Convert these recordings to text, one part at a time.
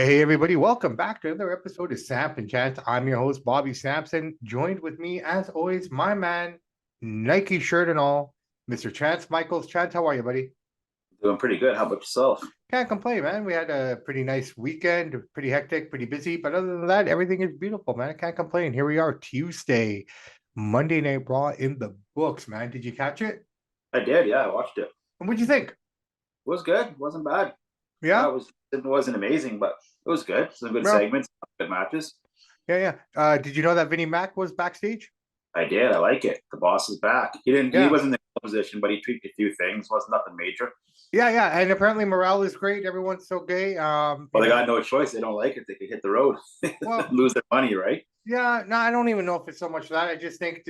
Hey everybody, welcome back to another episode of Samp&Chance. I'm your host, Bobby Sampson. Joined with me, as always, my man, Nike shirt and all, Mr. Chance Michaels. Chance, how are you, buddy? Doing pretty good. How about yourself? Can't complain, man. We had a pretty nice weekend, pretty hectic, pretty busy, but other than that, everything is beautiful, man. I can't complain. Here we are, Tuesday, Monday Night Raw in the books, man. Did you catch it? I did, yeah. I watched it. And what'd you think? It was good. It wasn't bad. Yeah? It wasn't amazing, but it was good. Some good Well, segments, good matches. yeah. Did you know that Vinnie Mac was backstage? I did. I like it. The boss is back. He Yeah. wasn't in the position, but he tweaked a few things. Wasn't nothing major. Yeah, and apparently morale is great. Everyone's so gay. Well, they got no choice. They don't like it. They could hit the road, Well, lose their money, right? yeah, no, I don't even know if it's so much that. I just think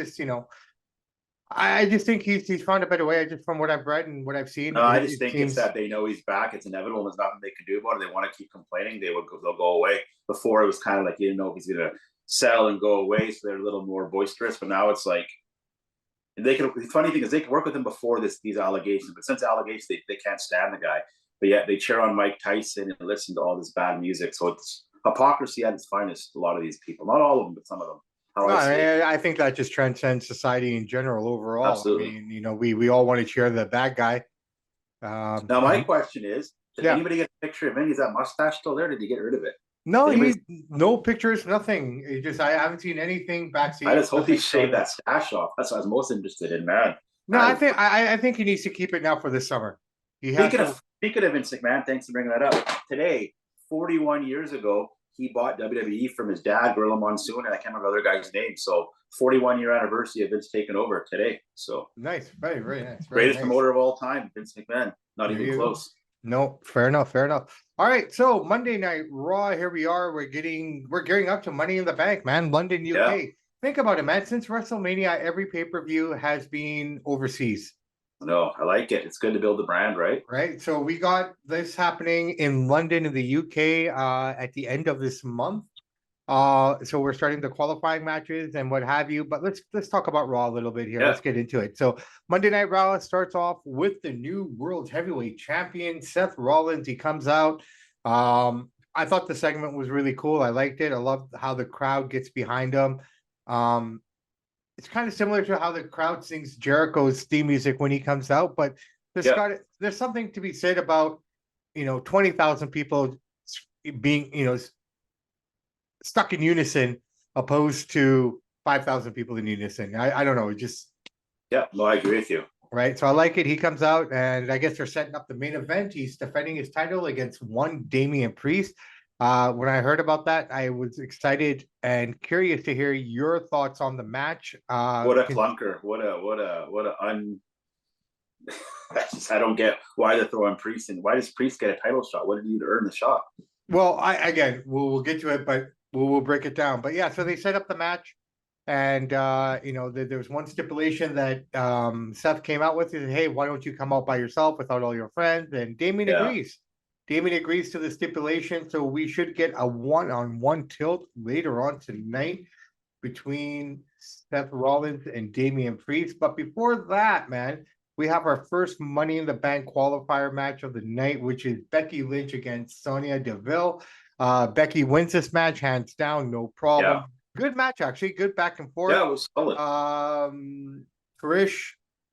I just think he's found a better way. I just from what I've read and what I've seen, No, I just it think it's seems that they know he's back. It's inevitable. There's nothing they can do about it. They want to keep complaining. They'll go away. Before it was kind of like you didn't know if he's gonna sell and go away, so they're a little more boisterous. But now it's like they can. The funny thing is they can work with him before these allegations, but since allegations, they can't stand the guy. But yet they cheer on Mike Tyson and listen to all this bad music. So it's hypocrisy at its finest. A lot of these people, not all of them, but some of them. How no, I see it. I think that just transcends society in general overall. I Absolutely. mean, we all want to cheer the bad guy. Now my question is: did Yeah. anybody get a picture of him? Is that mustache still there? Did he get rid of it? No, Did anybody? no pictures, nothing. I haven't seen anything I backstage, just hope he nothing shaved showing. that stash off. That's what I was most interested in, man. No, That is I think he needs to keep it now for the summer. He has speaking to. of speaking of Vince McMahon, thanks for bringing that up. Today, 41 years ago, he bought WWE from his dad, Gorilla Monsoon, and I can't remember the other guy's name. So 41-year anniversary of Vince taking over today. So Nice, very nice, very greatest nice. promoter of all time, Vince McMahon. Not There even you go. close. No, fair enough, fair enough. All right, so Monday Night Raw, here we are. We're gearing up to Money in the Bank, man. London, Yeah. UK. Think about it, man. Since WrestleMania, every pay-per-view has been overseas, No, I like it. It's good to build the brand, right? right? So we got this happening in London in the UK at the end of this month. So we're starting the qualifying matches and what have you. But let's talk about Raw a little bit here. Yeah. Let's get into it. So Monday Night Raw starts off with the new World Heavyweight Champion Seth Rollins. He comes out. I thought the segment was really cool. I liked it. I love how the crowd gets behind him. Um, it's kind of similar to how the crowd sings Jericho's theme music when he comes out, but Yeah. there's something to be said about 20,000 people being stuck in unison opposed to 5,000 people in unison. I don't know, just Yeah. No, I agree with you. right. So I like it. He comes out, and I guess they're setting up the main event. He's defending his title against one Damian Priest. When I heard about that, I was excited and curious to hear your thoughts on the match. What a clunker. What a un I don't get why they're throwing Priest in. Why does Priest get a title shot? What did he do to earn the shot? Well, I again, we'll get to it, but we'll break it down. But yeah, so they set up the match, and there was one stipulation that Seth came out with. He said, "Hey, why don't you come out by yourself without all your friends?" And Damien Yeah. agrees. Damien agrees to the stipulation, so we should get a one-on-one tilt later on tonight between Seth Rollins and Damian Priest. But before that, man, we have our first Money in the Bank qualifier match of the night, which is Becky Lynch against Sonya Deville. Becky wins this match, hands down, no problem. Yeah. Good match, actually. Good back and forth. Yeah, it was solid. Trish,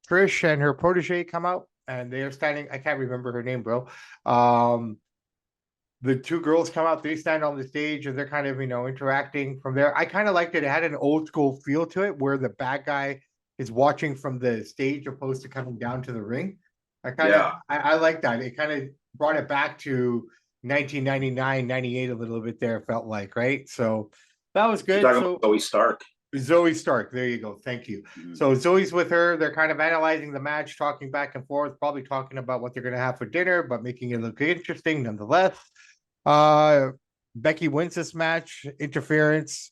Trish and her protege come out, and they are standing. I can't remember her name, bro. Um, the two girls come out, they stand on the stage and they're kind of, interacting from there. I kind of liked it. It had an old school feel to it where the bad guy is watching from the stage opposed to coming down to the ring. Yeah. I like that. It kind of brought it back to 1999, 98 a little bit there, it felt like, right? So that was You're good. talking So about Zoe Stark. Zoe Stark, there you go. Thank you. So Zoe's with her. They're kind of analyzing the match, talking back and forth, probably talking about what they're going to have for dinner, but making it look interesting nonetheless. Uh, Becky wins this match. Interference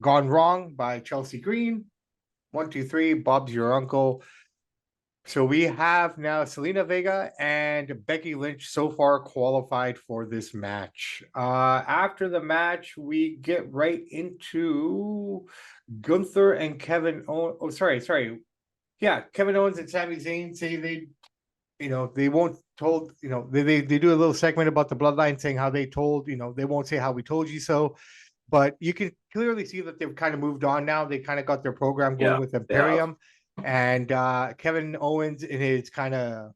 gone wrong by Chelsea Green. 1, 2, 3. Bob's your uncle. So we have now Selena Vega and Becky Lynch so far qualified for this match. After the match, we get right into Gunther and Kevin Owens. Oh, sorry. Yeah, Kevin Owens and Sami Zayn say they won't told, they do a little segment about the bloodline saying how they told, they won't say how we told you so, but you can clearly see that they've kind of moved on now. They kind of got their program going Yeah, with they have. Imperium, and Kevin Owens in his kind of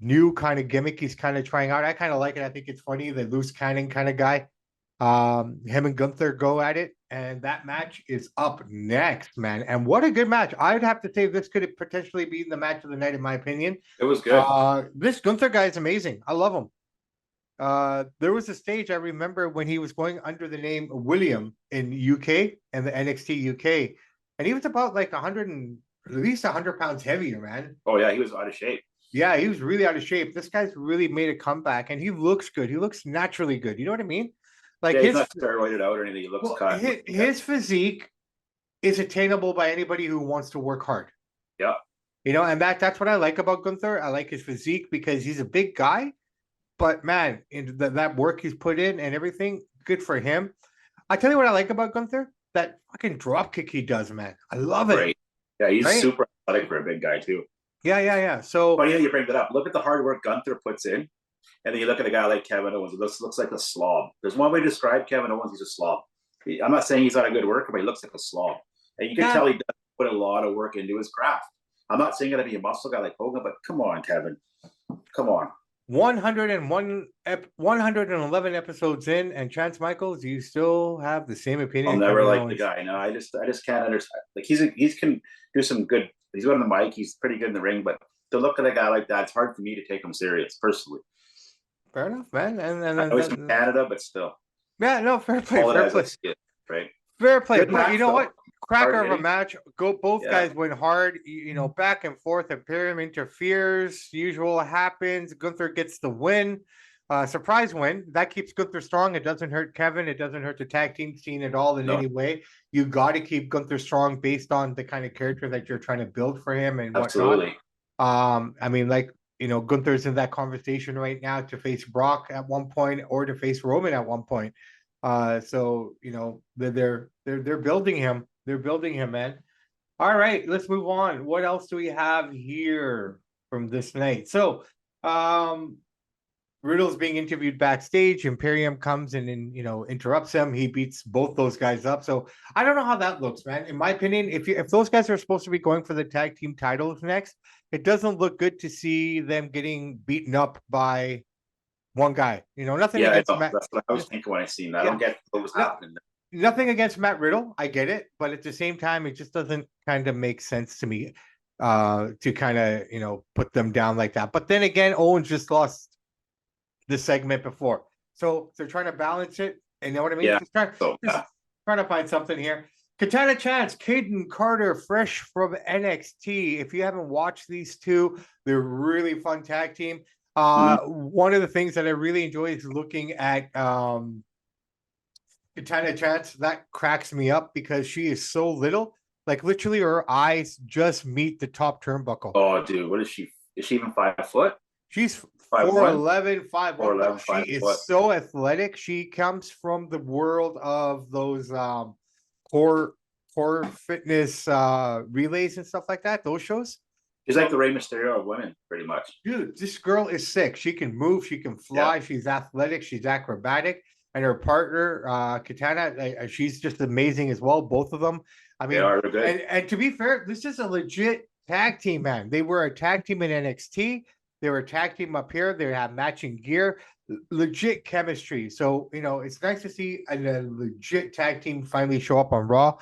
new kind of gimmick he's kind of trying out. I kind of like it. I think it's funny, the loose cannon kind of guy. Him and Gunther go at it, and that match is up next, man. And what a good match! I'd have to say this could potentially be the match of the night, in my opinion. It was good. This Gunther guy is amazing. I love him. There was a stage I remember when he was going under the name William in UK and the NXT UK, and he was about like 100 and at least 100 pounds heavier, man. Oh yeah, he was out of shape. Yeah, he was really out of shape. This guy's really made a comeback, and he looks good. He looks naturally good. You know what I mean? Like Yeah, he's not steroided out or anything. He looks kind of his physique is attainable by anybody who wants to work hard. Yeah. And that's what I like about Gunther. I like his physique because he's a big guy, but man, that work he's put in and everything, good for him. I tell you what I like about Gunther, that fucking drop kick he does, man. I love it. Great. Yeah, he's super athletic for a big guy too. Yeah. So, but yeah, you bring that up. Look at the hard work Gunther puts in, and then you look at a guy like Kevin Owens. It looks like a slob. There's one way to describe Kevin Owens. He's a slob. I'm not saying he's not a good worker, but he looks like a slob, and you can tell he does put a lot of work into his craft. I'm not saying to be a muscle guy like Hogan, but come on, Kevin, come on. 111 episodes in, and Chance Michaels, you still have the same opinion? I'll never like the guy. No, I just can't understand. Like he can do some good. He's good on the mic. He's pretty good in the ring, but to look at a guy like that, it's hard for me to take him serious personally. Fair enough, man. And I know he's from Canada, but still. Yeah, no, fair play. Fair play. Right. Fair play. But you know what? Cracker of a match. Both guys went hard, back and forth. Imperium interferes. Usual happens. Gunther gets the win. Surprise win. That keeps Gunther strong. It doesn't hurt Kevin. It doesn't hurt the tag team scene at all in any way. You got to keep Gunther strong based on the kind of character that you're trying to build for him and absolutely. Whatnot. I mean, like, Gunther's in that conversation right now to face Brock at one point or to face Roman at one point. So they're building him. They're building him, man. All right, let's move on. What else do we have here from this night? So, Riddle's being interviewed backstage. Imperium comes in and interrupts him. He beats both those guys up. So I don't know how that looks, man. In my opinion, if those guys are supposed to be going for the tag team titles next, it doesn't look good to see them getting beaten up by one guy. Nothing against Matt. That's what I was thinking when I seen that. I don't get what was happening. Nothing against Matt Riddle. I get it, but at the same time, it just doesn't kind of make sense to me to kind of put them down like that. But then again, Owens just lost the segment before, so they're trying to balance it. And you know what I mean? Yeah. Just trying to find something here. Katana-Chance, Caden Carter, fresh from NXT. If you haven't watched these two, they're really fun tag team. One of the things that I really enjoy is looking at Katana-Chance. That cracks me up because she is so little. Like literally her eyes just meet the top turnbuckle. Oh, dude, what is she? Is she even 5 foot? She's 4'11", 5'1". 5 She foot. is so athletic. She comes from the world of those core fitness relays and stuff like that. Those shows. She's like the Rey Mysterio of women, pretty much. Dude, this girl is sick. She can move. She can fly. Yeah. She's athletic. She's acrobatic. And her partner, Katana, she's just amazing as well. Both of them. I mean, and to be fair, this is a legit tag team, man. They were a tag team in NXT. They were a tag team up here. They have matching gear, legit chemistry. So, it's nice to see a legit tag team finally show up on Raw.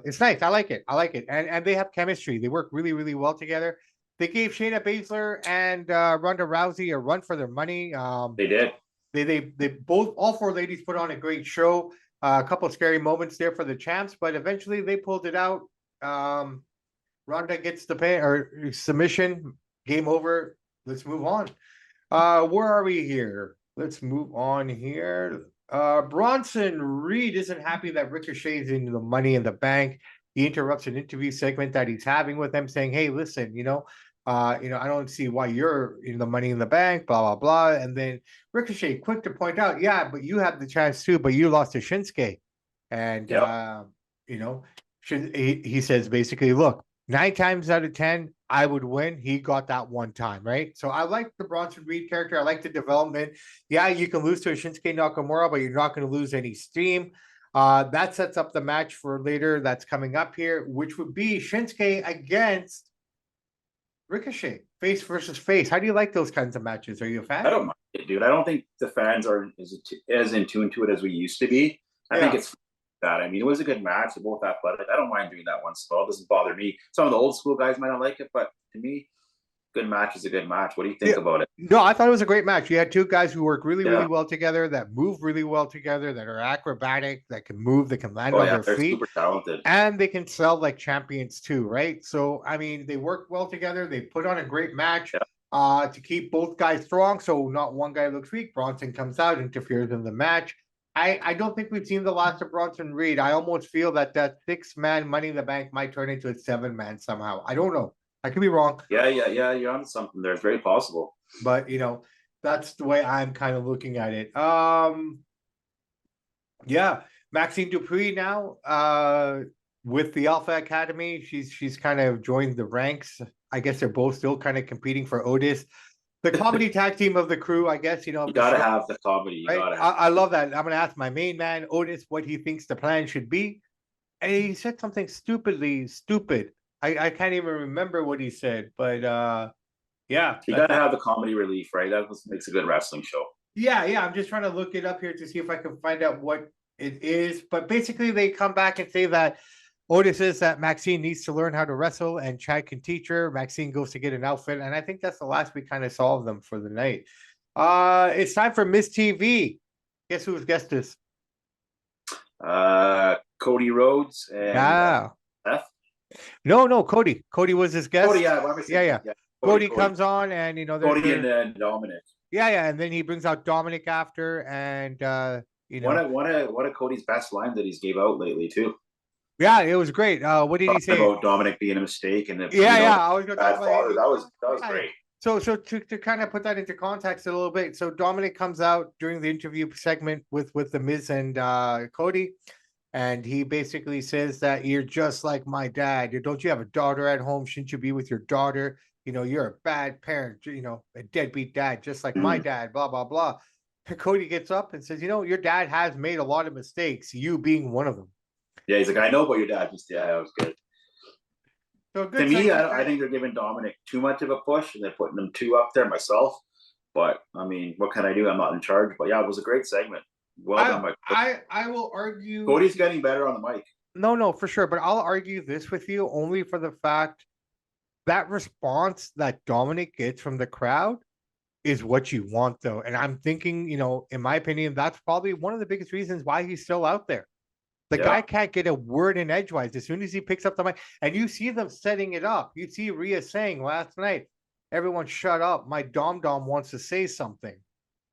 It's nice. I like it. And they have chemistry. They work really, really well together. They gave Shayna Baszler and Ronda Rousey a run for their money. They did. They both, all four ladies put on a great show. A couple of scary moments there for the champs, but eventually they pulled it out. Ronda gets the pin or submission. Game over. Let's move on. Where are we here? Let's move on here. Bronson Reed isn't happy that Ricochet's in the Money in the Bank. He interrupts an interview segment that he's having with them, saying, "Hey, listen, I don't see why you're in the Money in the Bank, blah, blah, blah." And then Ricochet, quick to point out, yeah, but you have the chance too, but you lost to Shinsuke. And, he says basically, look, 9 times out of 10, I would win. He got that one time, right? So I like the Bronson Reed character. I like the development. Yeah, you can lose to a Shinsuke Nakamura, but you're not going to lose any steam. That sets up the match for later that's coming up here, which would be Shinsuke against Ricochet, face versus face. How do you like those kinds of matches? Are you a fan? I don't mind it, dude. I don't think the fans are as in tune to it as we used to be. I think it's that. I mean, it was a good match. They're both athletic. I don't mind doing that one spell. It doesn't bother me. Some of the old school guys might not like it, but to me, good match is a good match. What do you think about it? No, I thought it was a great match. You had two guys who work really, really well together, that move really well together, that are acrobatic, that can move, that can land on their feet. Super talented. And they can sell like champions too, right? So, I mean, they work well together. They put on a great match to keep both guys strong. So not one guy looks weak. Bronson comes out, interferes in the match. I don't think we've seen the last of Bronson Reed. I almost feel that 6-man Money in the Bank might turn into a 7-man somehow. I don't know. I could be wrong. Yeah. You're on something there. It's very possible. But that's the way I'm kind of looking at it. Yeah, Maxine Dupree now with the Alpha Academy. She's kind of joined the ranks. I guess they're both still kind of competing for Otis. The comedy tag team of the crew, I guess, you gotta have the comedy. You gotta have I love that. I'm gonna ask my main man, Otis, what he thinks the plan should be. And he said something stupidly stupid. I can't even remember what he said, but yeah. You gotta have the comedy relief, right? That makes a good wrestling show. Yeah. I'm just trying to look it up here to see if I can find out what it is. But basically, they come back and say that Otis says that Maxine needs to learn how to wrestle and Chad can teach her. Maxine goes to get an outfit. And I think that's the last we kind of saw of them for the night. It's time for Miss TV. Guess who's guest is? Cody Rhodes and Seth. No, Cody. Cody was his guest. Cody, yeah. Cody comes on and Cody and then Dominic. Yeah, and then he brings out Dominic after, and one of Cody's best lines that he's gave out lately too. Yeah, it was great. What did he say about Dominic being a mistake and I was going to talk about that was great. So to kind of put that into context a little bit, so Dominic comes out during the interview segment with the Miz and Cody. And he basically says that you're just like my dad. Don't you have a daughter at home? Shouldn't you be with your daughter? You're a bad parent, a deadbeat dad, just like my dad, blah, blah, blah. And Cody gets up and says, your dad has made a lot of mistakes, you being one of them. Yeah, he's like, I know about your dad. That was good. So to me, I think they're giving Dominic too much of a push and they're putting them too up there myself. But, I mean, what can I do? I'm not in charge. But, yeah, it was a great segment. Well done, Mike. I will argue. Cody's getting better on the mic. No, for sure. But I'll argue this with you only for the fact that response that Dominic gets from the crowd is what you want, though. And I'm thinking, in my opinion, that's probably one of the biggest reasons why he's still out there. The guy can't get a word in edgewise as soon as he picks up the mic. And you see them setting it up. You see Rhea saying last night, everyone shut up. My Dom wants to say something.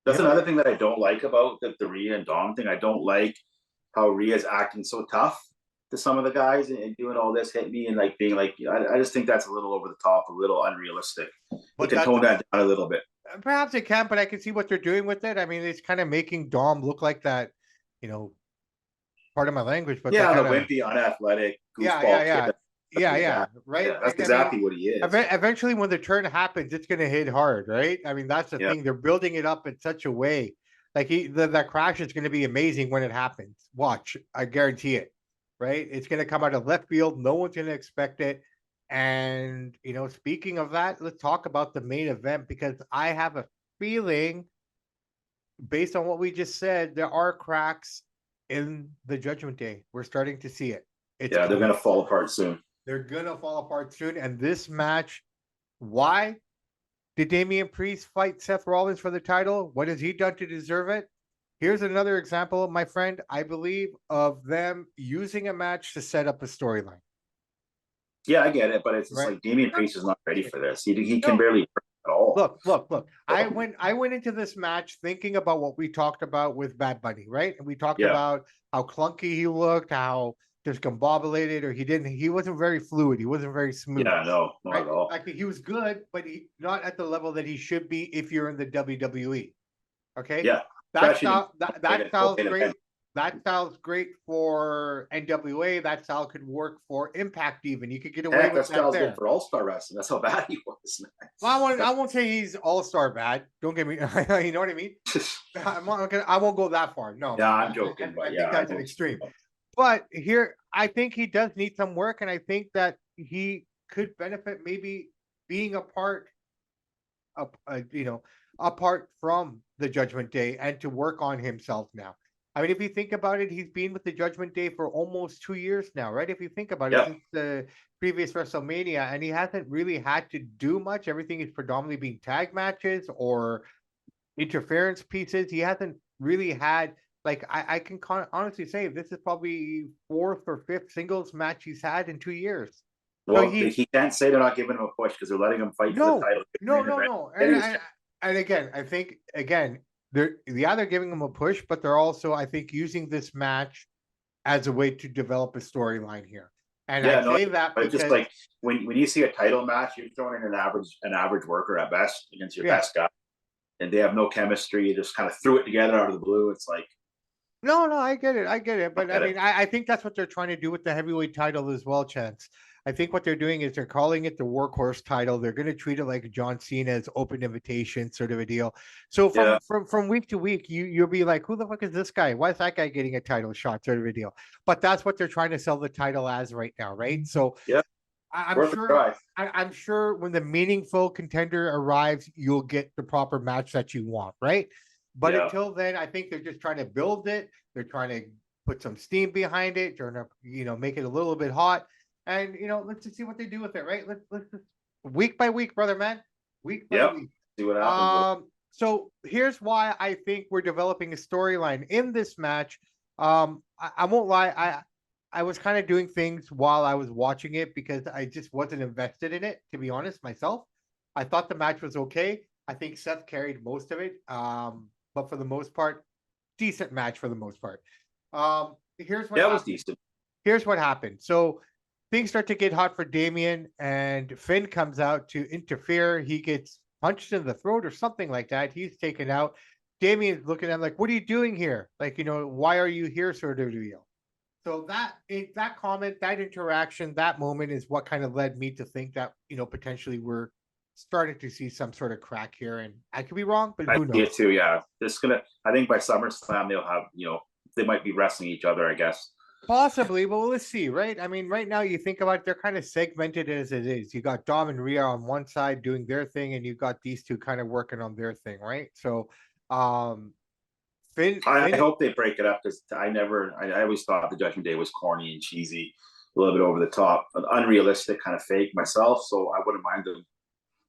That's another thing that I don't like about the Rhea and Dom thing. I don't like how Rhea's acting so tough to some of the guys and doing all this, hit me and like being like, I just think that's a little over the top, a little unrealistic. But can tone that down a little bit. Perhaps it can, but I can see what they're doing with it. I mean, it's kind of making Dom look like that, part of my language. But the wimpy, unathletic, goofball kid. Right. Yeah, that's exactly what he is. Eventually, when the turn happens, it's going to hit hard, right? I mean, that's the thing. They're building it up in such a way, like that crash is going to be amazing when it happens. Watch, I guarantee it. Right? It's going to come out of left field. No one's going to expect it. And speaking of that, let's talk about the main event because I have a feeling, based on what we just said, there are cracks in the Judgment Day. We're starting to see it. They're going to fall apart soon. They're going to fall apart soon. And this match, why did Damian Priest fight Seth Rollins for the title? What has he done to deserve it? Here's another example, my friend, I believe, of them using a match to set up a storyline. Yeah, I get it. But it's like Damian Priest is not ready for this. He can barely at all. Look. I went into this match thinking about what we talked about with Bad Bunny, right? And we talked about how clunky he looked, how discombobulated, or he wasn't very fluid. He wasn't very smooth. Yeah, no, not at all. Like he was good, but not at the level that he should be if you're in the WWE. Okay. Yeah. That style is great. that style's great for NWA. That style could work for Impact even. You could get away Heck, with that that style's good there. for All-Star Wrestling. That's how bad he was. Well, I won't say he's all-star bad. Don't get me, you know what I mean? I won't go that far. No, Yeah, I'm joking, I but yeah, think I that's an know. extreme. But here, I think he does need some work, and I think that he could benefit maybe being a part up, apart from the Judgment Day and to work on himself now. I mean, if you think about it, he's been with the Judgment Day for almost 2 years now, right? If you think about it, Yeah, since the previous WrestleMania, and he hasn't really had to do much. Everything is predominantly being tag matches or interference pieces. He hasn't really had like I can honestly say this is probably fourth or fifth singles match he's had in 2 years. So well, he can't say they're not giving him a push because they're letting him fight for the no, title. no, no, no. Then And he was and again, I think again, they're yeah, they're giving him a push, but they're also, I think, using this match as a way to develop a storyline here. And I yeah, no, say that but it's just because like when you see a title match, you're throwing in an average worker at best against your yeah. best guy, and they have no chemistry. You just kind of threw it together out of the blue. It's like No, no, I get it. I get it. I But I get it. mean, I think that's what they're trying to do with the heavyweight title as well, Chance. I think what they're doing is they're calling it the workhorse title. They're going to treat it like John Cena's open invitation sort of a deal. So Yeah, from week to week, you'll be like, who the fuck is this guy? Why is that guy getting a title shot sort of a deal? But that's what they're trying to sell the title as right now, right? So yeah, I'm worth a sure try. I'm sure when the meaningful contender arrives, you'll get the proper match that you want, right? But Yeah, until then, I think they're just trying to build it. They're trying to put some steam behind it, trying to make it a little bit hot, and let's just see what they do with it, right? Let's just week by week, brother man, week by yep. week. See what happens with. So here's why I think we're developing a storyline in this match. I won't lie, I was kind of doing things while I was watching it because I just wasn't invested in it, to be honest, myself. I thought the match was okay. I think Seth carried most of it. But for the most part, decent match for the most part. Here's what Yeah, it was happened. decent. Here's what happened. So things start to get hot for Damien, and Finn comes out to interfere. He gets punched in the throat or something like that. He's taken out. Damien's looking at him like, "What are you doing here? Like, why are you here?" Sort of deal. So that comment, that interaction, that moment is what kind of led me to think that potentially we're starting to see some sort of crack here, and I could be wrong, but I who see knows? it too. Yeah, this gonna. I think by SummerSlam they'll have they might be wrestling each other. I guess. Possibly, but let's see, right? I mean, right now you think about it, they're kind of segmented as it is. You got Dom and Rhea on one side doing their thing, and you got these two kind of working on their thing, right? So, um, I Finn, hope they break it up because I always thought the Judgment Day was corny and cheesy, a little bit over the top, unrealistic, kind of fake myself. So I wouldn't mind them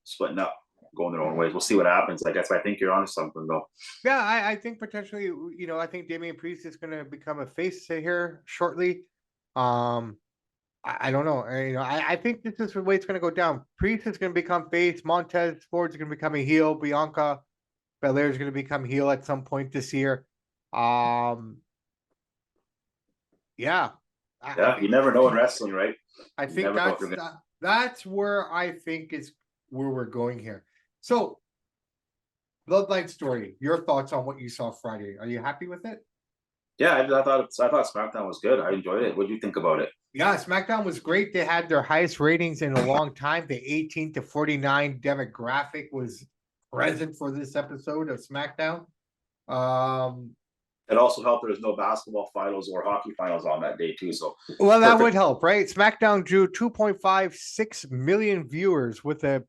splitting up, going their own ways. We'll see what happens. I guess I think you're onto something though. yeah, I think potentially, I think Damian Priest is going to become a face here shortly. Um, I don't know. I think this is the way it's going to go down. Priest is going to become face. Montez Ford is going to become a heel. Bianca Belair is going to become heel at some point this year. Um, yeah, I Yeah, you think never know in wrestling, right? I You think never know if you're gonna. that's where I think is where we're going here. So, Bloodline story. Your thoughts on what you saw Friday? Are you happy with it? Yeah, I thought SmackDown was good. I enjoyed it. What do you think about it? Yeah, SmackDown was great. They had their highest ratings in a long time. The 18 to 49 demographic was present for this episode of SmackDown. Um, It also helped there was no basketball finals or hockey finals on that day too. So well, that perfect. would help, right? SmackDown drew 2.56 million viewers with a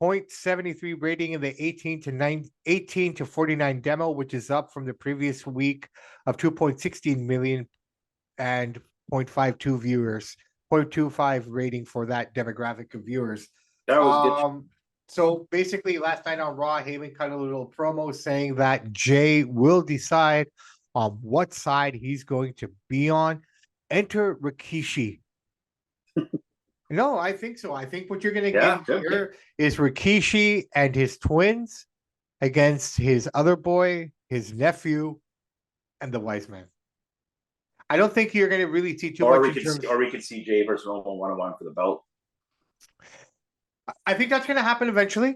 0.73 rating in the 18 to 49 demo, which is up from the previous week of 2.16 million and 0.52 viewers, 0.25 rating for that demographic of viewers. That was good. So basically, last night on Raw, Heyman cut a little promo saying that Jay will decide on what side he's going to be on. Enter Rikishi. No, I think so. I think what you're going to Yeah, get good. here is Rikishi and his twins against his other boy, his nephew, and the wise man. I don't think you're going to really see too Or much we in could see, terms. or we could see Jay versus Roman 1-on-1 for the belt. I think that's going to happen eventually.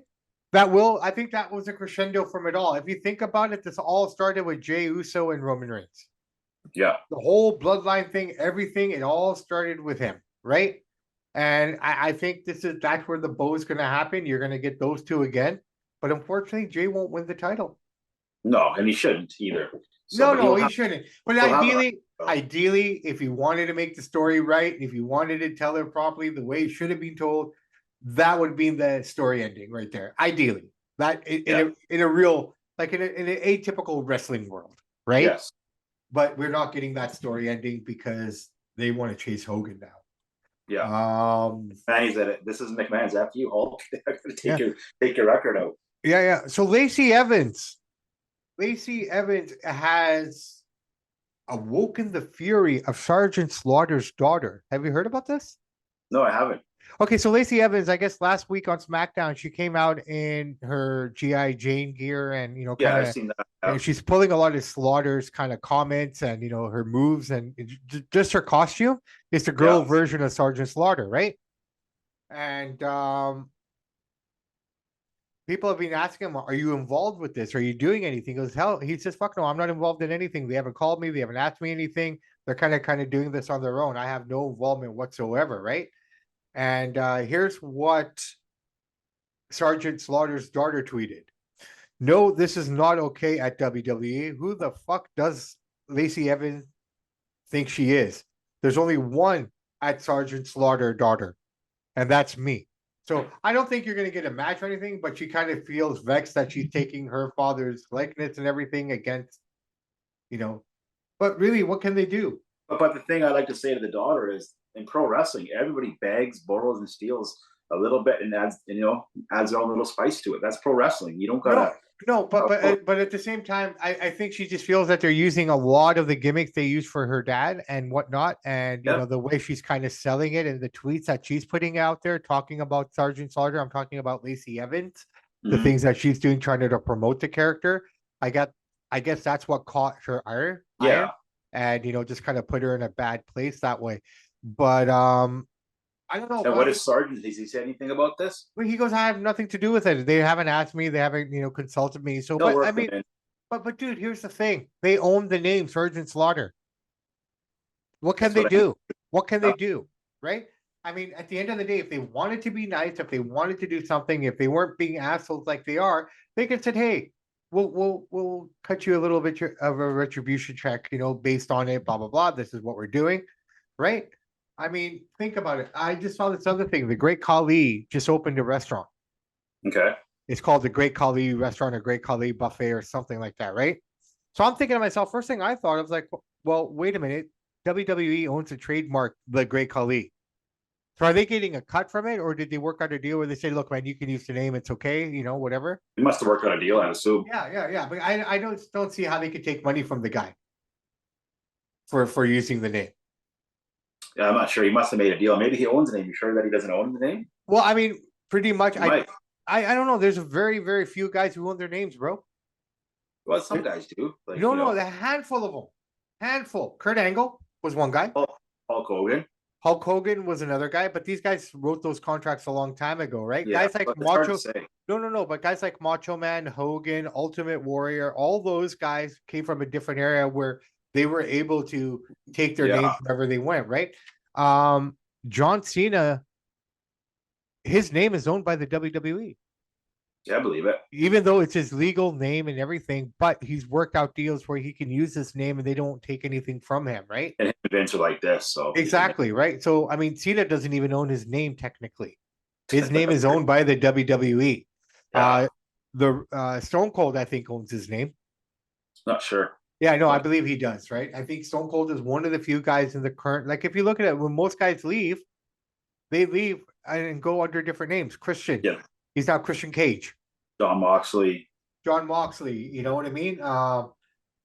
That will. I think that was a crescendo from it all. If you think about it, this all started with Jey Uso and Roman Reigns. Yeah. The whole bloodline thing, everything, it all started with him, right? And I think that's where the bow is going to happen. You're going to get those two again, but unfortunately, Jay won't win the title. No, and he shouldn't either. So, No, but no, he shouldn't. But he'll have ideally, if he wanted to make the story right, if he wanted to tell it properly, the way it should have been told, that would be the story ending right there. Ideally, that in a real like in an atypical wrestling world, right? Yes. But we're not getting that story ending because they want to chase Hogan now. Yeah. Manny's at it. This is McMahon's after you, Hulk. They're gonna take your record out. Yeah, yeah. So Lacey Evans has awoken the fury of Sergeant Slaughter's daughter. Have you heard about this? No, I haven't. Okay, so Lacey Evans, I guess last week on SmackDown, she came out in her GI Jane gear, and Yeah, kind I've of, seen that. and she's pulling a lot of Slaughter's kind of comments, and her moves, and just her costume is the girl version of Sergeant Slaughter, right? And people have been asking him, "Are you involved with this? Are you doing anything?" He goes, "Hell," he says, "Fuck no, I'm not involved in anything. They haven't called me. They haven't asked me anything. They're kind of doing this on their own. I have no involvement whatsoever, right?" And here's what Sergeant Slaughter's daughter tweeted. "No, this is not okay at WWE. Who the fuck does Lacey Evans think she is? There's only one at Sergeant Slaughter daughter, and that's me." So I don't think you're going to get a match or anything, but she kind of feels vexed that she's taking her father's likeness and everything against, but really, what can they do? But the thing I like to say to the daughter is, in pro wrestling, everybody begs, borrows, and steals a little bit, and adds their own little spice to it. That's pro wrestling. You don't gotta. No, but at the same time, I think she just feels that they're using a lot of the gimmicks they use for her dad and whatnot, and the way she's kind of selling it and the tweets that she's putting out there talking about Sergeant Slaughter. I'm talking about Lacey Evans, the things that she's doing trying to promote the character. I guess that's what caught her ire, and just kind of put her in a bad place that way. But I don't know. And what is Sergeant? Has he said anything about this? Well, he goes, "I have nothing to do with it. They haven't asked me. They haven't, consulted me." So, but I mean, but dude, here's the thing: they own the name Sergeant Slaughter. What can they do? What can they do? Right? I mean, at the end of the day, if they wanted to be nice, if they wanted to do something, if they weren't being assholes like they are, they could said, "Hey, we'll cut you a little bit of a retribution check, based on it. Blah blah blah. This is what we're doing." Right? I mean, think about it. I just saw this other thing. The Great Khali just opened a restaurant. Okay. It's called the Great Khali Restaurant or Great Khali Buffet or something like that, right? So I'm thinking to myself, first thing I thought, I was like, well, wait a minute. WWE owns a trademark, the Great Khali. So are they getting a cut from it, or did they work out a deal where they say, "Look, man, you can use the name, it's okay, whatever"? He must have worked out a deal, I assume. Yeah. But I don't see how they could take money from the guy for using the name. Yeah, I'm not sure. He must have made a deal. Maybe he owns the name. You sure that he doesn't own the name? Well, I mean, pretty much. I don't know. There's a very, very few guys who own their names, bro. Well, some guys do. Like, no, a handful of them. Handful. Kurt Angle was one guy. Hulk Hogan. Hulk Hogan was another guy, but these guys wrote those contracts a long time ago, right? Yeah, guys like Macho. No, but guys like Macho Man, Hogan, Ultimate Warrior, all those guys came from a different area where they were able to take their names wherever they went, right? John Cena, his name is owned by the WWE. Yeah, I believe it. Even though it's his legal name and everything, but he's worked out deals where he can use his name and they don't take anything from him, right? And events are like this, so exactly, right? So I mean, Cena doesn't even own his name technically. His name is owned by the WWE. Yeah. The Stone Cold, I think, owns his name. Not sure. Yeah, no, I believe he does, right? I think Stone Cold is one of the few guys in the current, like if you look at it, when most guys leave, they leave and go under different names. Christian. Yeah. He's now Christian Cage. John Moxley. You know what I mean?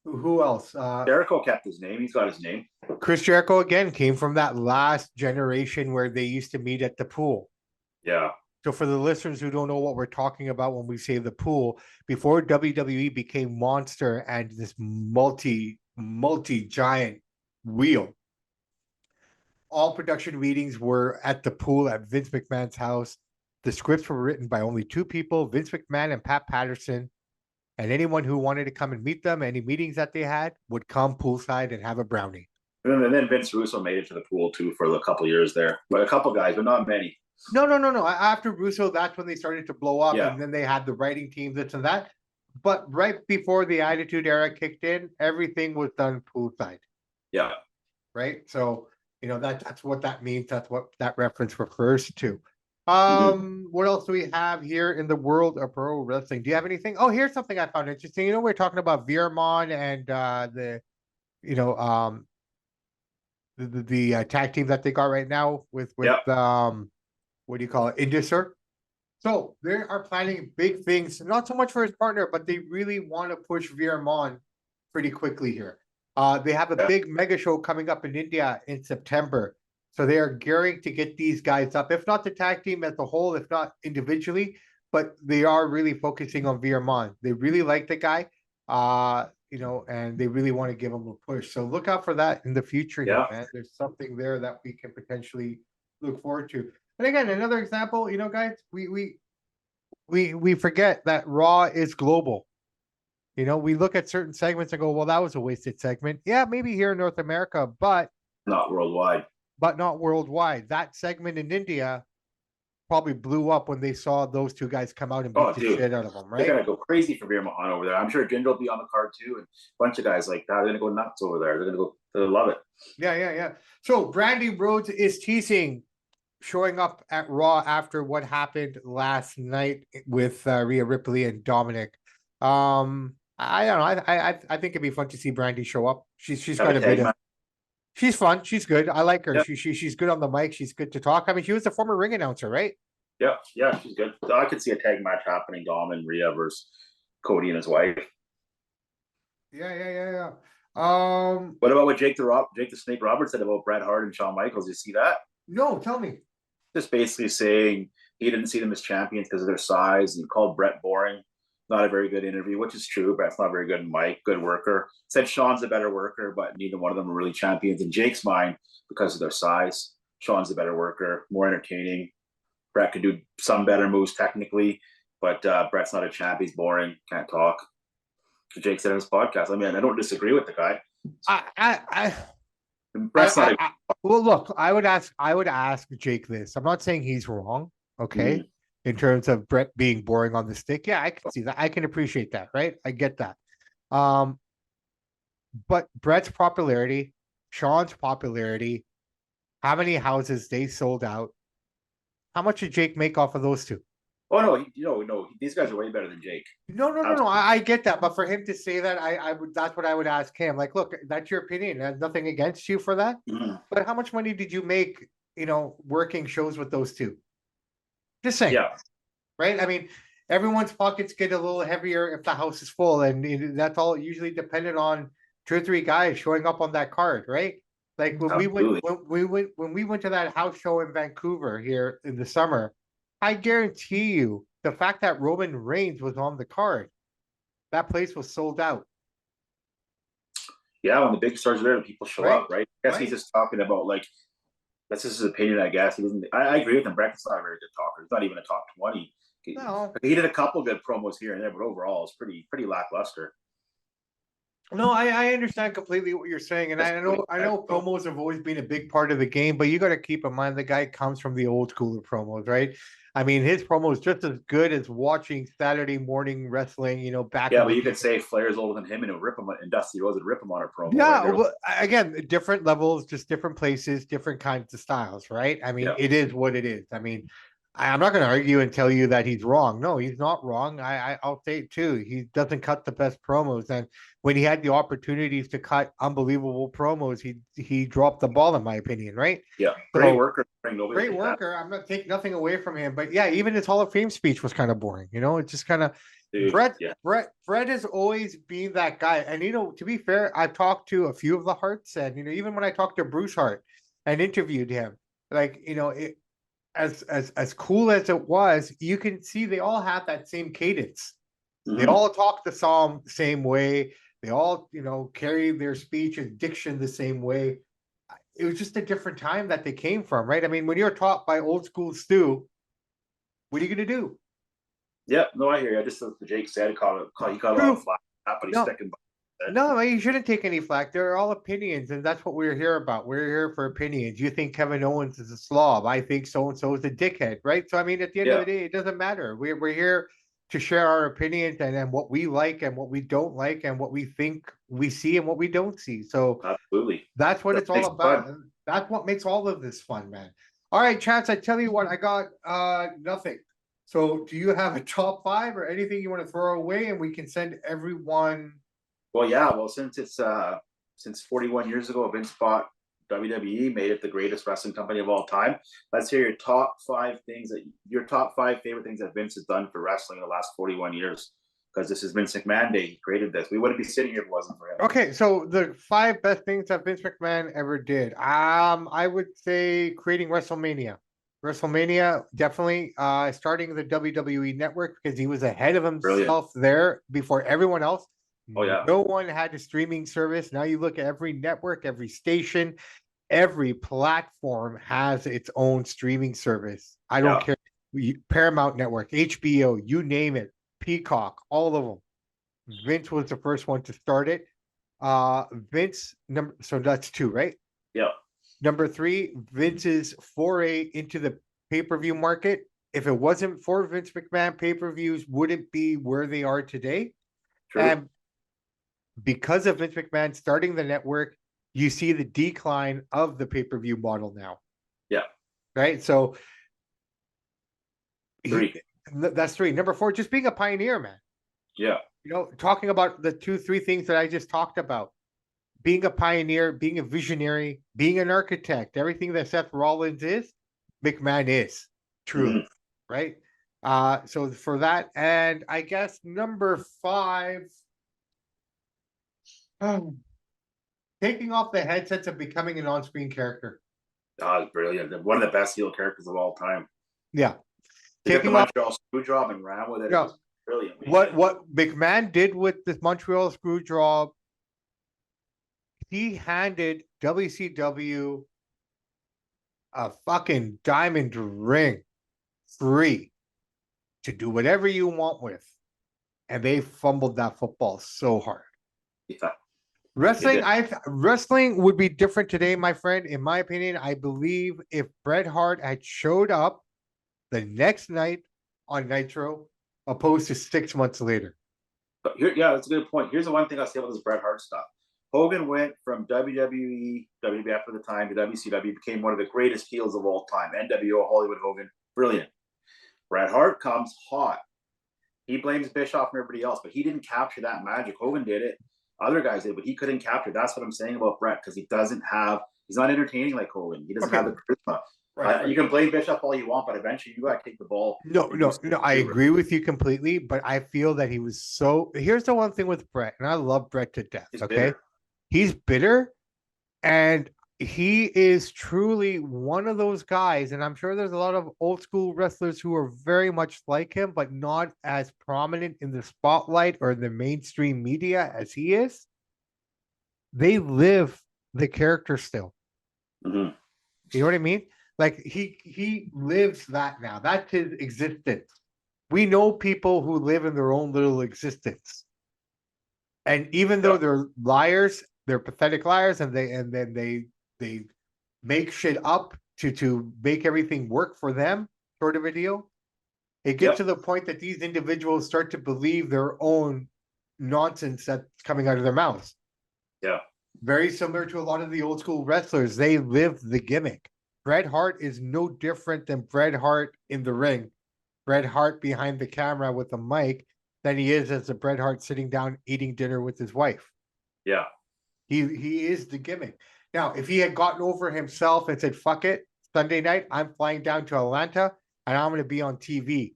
Who else? Jericho kept his name. He's got his name. Chris Jericho again came from that last generation where they used to meet at the pool. Yeah. So for the listeners who don't know what we're talking about when we say the pool, before WWE became Monster and this multi giant wheel, all production meetings were at the pool at Vince McMahon's house. The scripts were written by only two people, Vince McMahon and Pat Patterson. and anyone who wanted to come and meet them, any meetings that they had, would come poolside and have a brownie. And then Vince Russo made it to the pool too for a couple years there, but a couple guys, but not many. No. After Russo, that's when they started to blow up, Yeah. and then they had the writing team, this and that. But right before the Attitude Era kicked in, everything was done poolside. Yeah. Right. So, that's what that means. That's what that reference refers to. What else do we have here in the world of pro wrestling? Do you have anything? Oh, here's something I found interesting. We're talking about Veermon and the you know, the tag team that they got right now with what do you call it, Indusser. So they are planning big things, not so much for his partner, but they really want to push Veermon pretty quickly here. They have a big mega show coming up in India in September. So they are gearing to get these guys up, if not the tag team as a whole, if not individually, but they are really focusing on Veermon. They really like the guy, and they really want to give him a push. So look out for that in the future here, man. There's something there that we can potentially look forward to. And again, another example, guys, we forget that Raw is global. We look at certain segments and go, well, that was a wasted segment. Yeah, maybe here in North America, but not worldwide. That segment in India probably blew up when they saw those two guys come out and beat the shit out of them, right? They're gonna go crazy for Veermon over there. I'm sure Jinder will be on the card too, and a bunch of guys like that. They're gonna go nuts over there. They'll love it. Yeah. So Brandy Rhodes is teasing showing up at Raw after what happened last night with Rhea Ripley and Dominic. I don't know. I think it'd be fun to see Brandy show up. She's got a bit of. She's fun. She's good. I like her. Yep. She's good on the mic. She's good to talk. I mean, she was a former ring announcer, right? Yeah, she's good. I could see a tag match happening: Dom and Rhea versus Cody and his wife. Yeah. What about what Jake the Snake Roberts said about Bret Hart and Shawn Michaels? You see that? No, tell me. Just basically saying he didn't see them as champions because of their size, and he called Bret boring. Not a very good interview, which is true. Bret's not very good in mic, good worker. Said Shawn's a better worker, but neither one of them are really champions in Jake's mind because of their size. Shawn's a better worker, more entertaining. Bret could do some better moves technically, but Bret's not a champ. He's boring, can't talk. Jake said on his podcast. I mean, I don't disagree with the guy. Bret's not. Well, look, I would ask Jake this. I'm not saying he's wrong, okay? In terms of Bret being boring on the stick. Yeah, I can see that. I can appreciate that, right? I get that. But Bret's popularity, Shawn's popularity, how many houses they sold out, how much did Jake make off of those two? Oh no, these guys are way better than Jake. No. I get that, but for him to say that, I would. That's what I would ask him. Like, look, that's your opinion. There's nothing against you for that. But how much money did you make? Working shows with those two. Just saying. Yeah. Right. I mean, everyone's pockets get a little heavier if the house is full, and that's all usually dependent on 2 or 3 guys showing up on that card, right? Like when we went to that house show in Vancouver here in the summer, I guarantee you the fact that Roman Reigns was on the card, that place was sold out. Yeah, when the big stars are there, people show up, right? I guess he's just talking about that's just his opinion, I guess. He doesn't. I agree with him. Bret's not a very good talker. He's not even a top 20. No. He did a couple good promos here and there, but overall, it's pretty lackluster. No, I understand completely what you're saying, and I know promos have always been a big part of the game, but you got to keep in mind the guy comes from the old school of promos, right? I mean, his promo is just as good as watching Saturday morning wrestling, back. Yeah, but you could say Flair's older than him, and rip him, and Dusty Rhodes would rip him on a promo. Yeah, well, again, different levels, just different places, different kinds of styles, right? I mean, It is what it is. I mean, I'm not going to argue and tell you that he's wrong. No, he's not wrong. I'll say it too. He doesn't cut the best promos, and when he had the opportunities to cut unbelievable promos, he dropped the ball, in my opinion. Right? Yeah, great worker. Great worker. I'm not taking nothing away from him, but yeah, even his Hall of Fame speech was kind of boring. It's just kind of Bret has always been that guy. And to be fair, I've talked to a few of the Harts, and even when I talked to Bruce Hart and interviewed him, as cool as it was, you can see they all have that same cadence. They all talk the same way. They all, carry their speech and diction the same way. It was just a different time that they came from, right? I mean, when you're taught by old school Stu, what are you going to do? Yeah, no, I hear you. I just, the Jake said, he caught a lot of True. flack, but he's No, sticking by it. no, you shouldn't take any flack. They're all opinions, and that's what we're here about. We're here for opinions. You think Kevin Owens is a slob. I think so and so is a dickhead, right? So I mean, at the end of Yeah, the day, it doesn't matter. We're here to share our opinions and what we like and what we don't like and what we think we see and what we don't see. So absolutely. that's what That it's all makes it about. fun. And that's what makes all of this fun, man. All right, Chance, I tell you what, I got nothing. So do you have a top five or anything you want to throw away and we can send everyone. Well, yeah. Well, since 41 years ago, Vince bought WWE, made it the greatest wrestling company of all time. Let's hear your top five favorite things that Vince has done for wrestling in the last 41 years. Because this is Vince McMahon Day. He created this. We wouldn't be sitting here if it wasn't for him. Okay, so the five best things that Vince McMahon ever did. I would say creating WrestleMania. WrestleMania, definitely starting the WWE network because he was ahead of Brilliant. himself there before everyone else. Oh yeah. No one had a streaming service. Now you look at every network, every station, every platform has its own streaming service. I don't care. Paramount Network, HBO, you name it, Peacock, all of them. Vince was the first one to start it. Vince number, so that's two, right? Yeah. Number three, Vince's foray into the pay-per-view market. If it wasn't for Vince McMahon, pay-per-views wouldn't be where they are today. True. And because of Vince McMahon starting the network, you see the decline of the pay-per-view model now. Yeah. Right. So three. That's three. Number four, just being a pioneer, man. Yeah. You know, talking about the three things that I just talked about. Being a pioneer, being a visionary, being an architect, everything that Seth Rollins is, McMahon is truly, right? So for that, and I guess number five, taking off the headsets and becoming an on-screen character. Oh, it's brilliant. One of the best heel characters of all time. Yeah. Taking off the Montreal screw job and ran with it. Yeah. It was brilliant. What McMahon did with this Montreal screw job, he handed WCW a fucking diamond ring free to do whatever you want with. And they fumbled that football so hard. Yeah. Wrestling would be different today, my friend. In my opinion, I believe if Bret Hart had showed up the next night on Nitro, opposed to 6 months later. Yeah, that's a good point. Here's the one thing I'll say about this Bret Hart stuff. Hogan went from WWE, WWF at the time, to WCW, became one of the greatest heels of all time. NWO, Hollywood Hogan, brilliant. Bret Hart comes hot. He blames Bischoff and everybody else, but he didn't capture that magic. Hogan did it. Other guys did, but he couldn't capture. That's what I'm saying about Bret, because he's not entertaining like Hogan. He doesn't have the charisma. Right. You can blame Bischoff all you want, but eventually you got to take the ball. No, I agree with you completely, but I feel that he was so. Here's the one thing with Bret, and I love Bret to death. He's bitter, and he is truly one of those guys. And I'm sure there's a lot of old school wrestlers who are very much like him, but not as prominent in the spotlight or the mainstream media as he is. They live the character still. Mm-hmm. You know what I mean? Like he lives that now. That's his existence. We know people who live in their own little existence. And even though they're liars, they're pathetic liars, and then they make shit up to make everything work for them, sort of a deal. It gets to the point that these individuals start to believe their own nonsense that's coming out of their mouths. Yeah. Very similar to a lot of the old school wrestlers. They live the gimmick. Bret Hart is no different than Bret Hart in the ring, Bret Hart behind the camera with the mic, than he is as a Bret Hart sitting down eating dinner with his wife. Yeah. He is the gimmick. Now, if he had gotten over himself and said, fuck it, Sunday night, I'm flying down to Atlanta and I'm going to be on TV,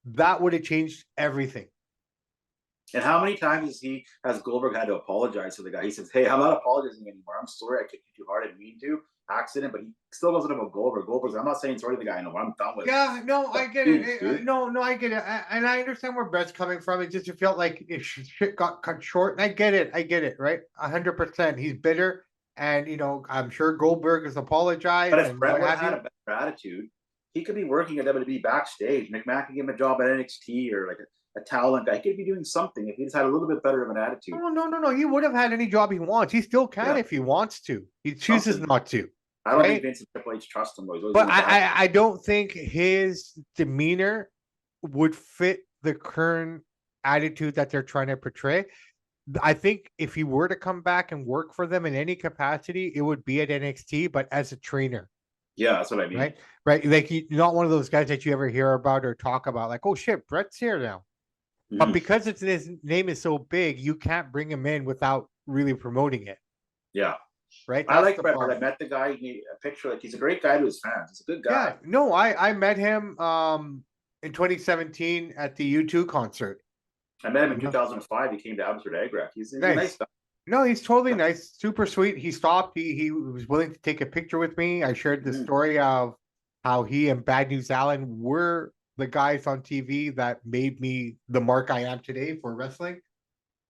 that would have changed everything. And how many times has Goldberg had to apologize to the guy? He says, hey, I'm not apologizing anymore. I'm sorry I kicked you too hard. I didn't mean to. Accident, but he still goes about Goldberg. Goldberg's, I'm not saying sorry to the guy. I know I'm done with it. Yeah, no, I get it. No, I get it. And I understand where Bret's coming from. It just felt like shit got cut short. And I get it, right? 100%. He's bitter. And, I'm sure Goldberg has apologized. But if Bret would have had a better attitude, he could be working at WWE backstage. McMahon could give him a job at NXT or like a talent guy. He could be doing something if he just had a little bit better of an attitude. No. He would have had any job he wants. He still can if he wants to. He chooses Something. not to. I don't right? think Vince and Triple H trust him. Though. But I don't think his demeanor would fit the current attitude that they're trying to portray. I think if he were to come back and work for them in any capacity, it would be at NXT, but as a trainer. Yeah, that's what I mean. Right. Like he's not one of those guys that you ever hear about or talk about. Like, oh shit, Brett's here now. But because his name is so big, you can't bring him in without really promoting it. Yeah. Right. I like Brett. I met the guy. A picture. Like he's a great guy to his fans. He's a good guy. Yeah. No, I met him in 2017 at the U2 concert. I met him in 2005. He came to Amsterdam. He's nice. A nice guy. No, he's totally nice. Super sweet. He stopped. He was willing to take a picture with me. I shared the story of how he and Bad News Allen were the guys on TV that made me the mark I am today for wrestling.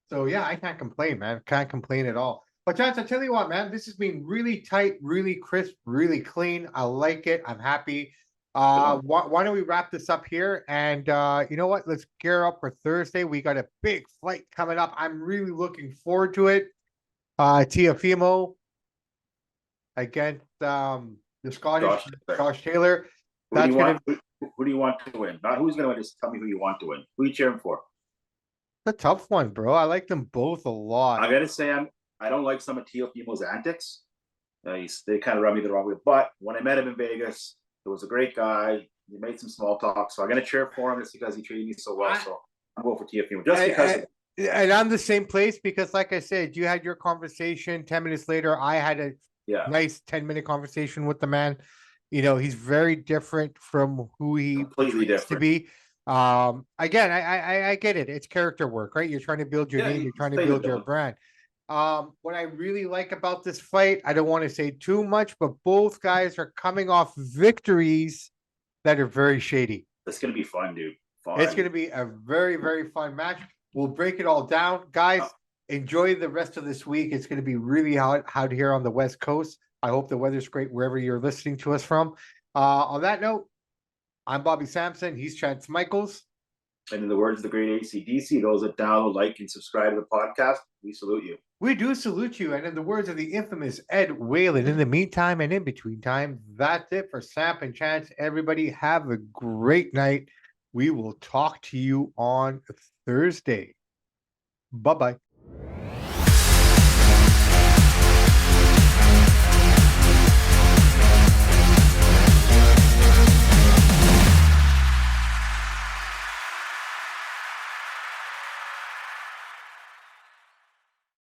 So yeah, I can't complain, man. Can't complain at all. But Chance, I tell you what, man, this has been really tight, really crisp, really clean. I like it. I'm happy. Why don't we wrap this up here? And you know what? Let's gear up for Thursday. We got a big fight coming up. I'm really looking forward to it. Tiafimo against the Scottish Josh Taylor. Who do you want to win? Not who's going to win. Just tell me who you want to win. Who are you cheering for? It's a tough one, bro. I like them both a lot. I gotta say, I don't like some of Tiafimo's antics. They kind of rub me the wrong way. But when I met him in Vegas, he was a great guy. He made some small talk, so I'm gonna cheer for him just because he treated me so well. So I'm going for Tiafimo just because. And I'm the same place because, like I said, you had your conversation. 10 minutes later, I had a nice 10-minute conversation with the man. You know, he's very different from who he completely different to be. Again, I get it. It's character work, right? You're trying to build your name. You're trying to build your brand. What I really like about this fight, I don't want to say too much, but both guys are coming off victories that are very shady. It's going to be fun, dude. Fun. It's going to be a very, very fun match. We'll break it all down. Guys, enjoy the rest of this week. It's going to be really hot here on the West Coast. I hope the weather's great wherever you're listening to us from. On that note, I'm Bobby Sampson. He's Chance Michaels. And in the words of the great AC/DC, those that download, like, and subscribe to the podcast, we salute you. We do salute you. And in the words of the infamous Ed Whalen, in the meantime and in between time, that's it for Samp&Chance. Everybody have a great night. We will talk to you on Thursday. Bye-bye.